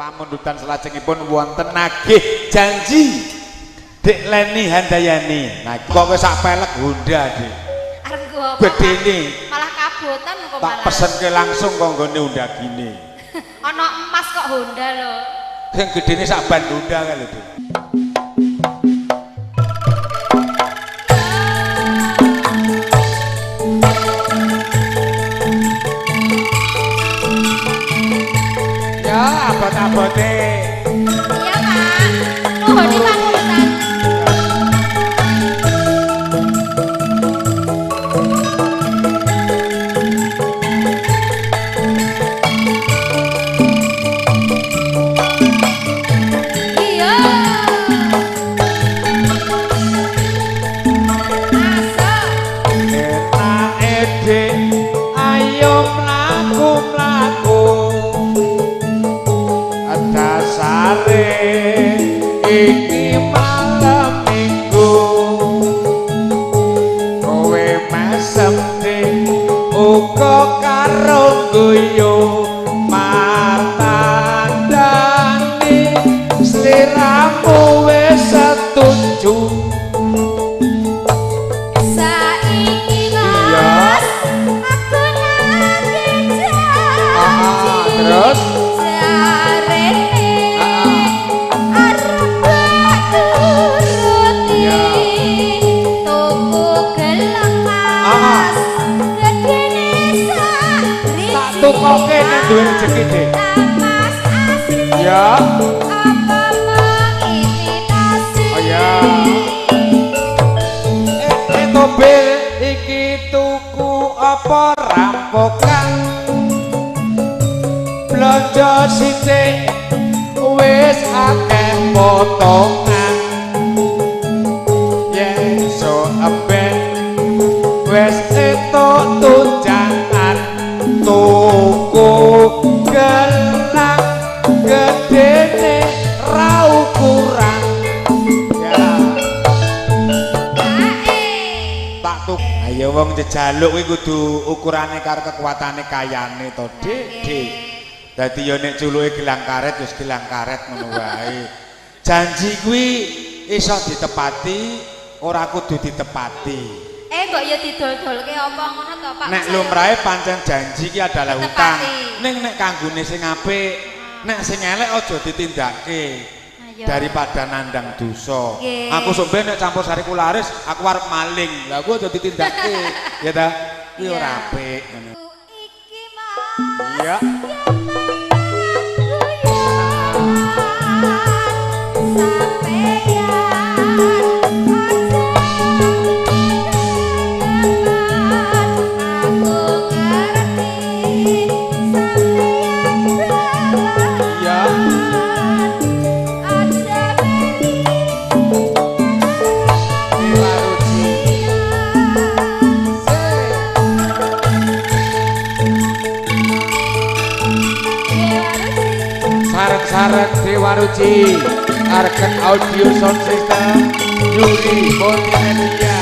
pamundutan selajengipun wonten nagih janji Dek Leni Handayani. Nah, kok wis sak pelek Honda, Dik. Arep nggo apa? Gedene. Malah kabotan kok Tak malah. pesenke langsung kok nggone Honda gini. Ana emas kok Honda lho. Sing gedene sak ban Honda kan lho, Dik. Ya, abot-abote. Iya, Pak. Nuhun pangapunten. Iya. Masuk. Enake Dik, ayo mlaku-mlaku. Dasare iki malam minggu kowe mesem Dik uga karo guyu matandani sliramu wis setuju. Saiki Iya. Mas, aku lagi janji. Terus? Jarene arep turuti. Iya. Tuku gelang Mas, gedene sak Tak tukoke nek duwe rezeki Dik. Mas asli. Ya. Apa mengimitasi? Oh ya. Mobil iki tuku apa rampokan? Blonjo sithik wis akeh potongan. Yen soeben wis entuk tunjangan tuku gelang gedene ra ukuran. Ya. Tak tuk. Ayo wong jejaluk kuwi kudu ukurane karo kekuatane kayane to, Dik. Dik. Dadi yo nek culuke gelang karet wis gelang karet ngono wae. Janji kuwi iso ditepati, ora kudu ditepati. Kok ya didol-dolke apa ngono to, Pak? Nek lumrahe pancen janji ki adalah hutang. Ditepati. Ning nek kanggone sing apik, nek sing elek aja ditindakake. Ayo. Daripada nandang dosa. Nggih. Aku sok ben nek campur sari kularis, aku arep maling. Lah aku aja ditindakake. Ya ta? Kuwi ora apik ngono. Iki Mas. Iya. Sarek Dewa Ruci, Arken Audio Sound System, Yuri Multimedia.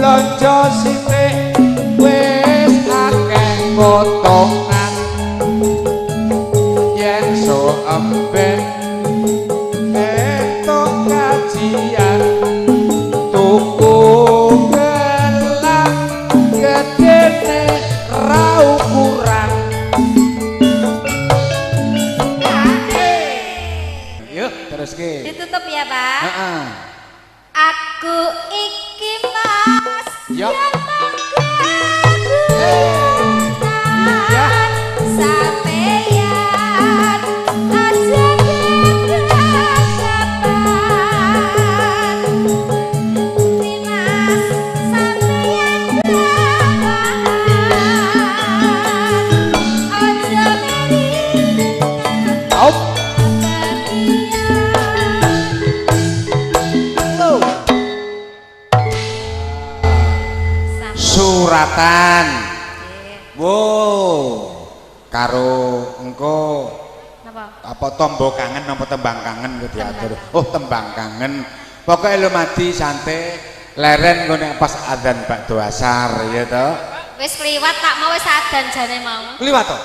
blonjo sithik wis akeh potongan yen so emben entuk kajian tuku gelang gedene ra ukuran. Yuk teruske Ditutup ya, Pak. heeh Aku iki Mas Yo. yang Iya. sampeyan aja kapan Mas sampeyan aja meri Op. Suratan. Wow. Karo engko apa tombo kangen apa tembang kangen ku diatur. Oh, tembang kangen. Pokoke lu mati santai leren ngene pas adzan bakdo asar ya to. Wis kliwat tak mau wis adan jane mau. Kliwat to?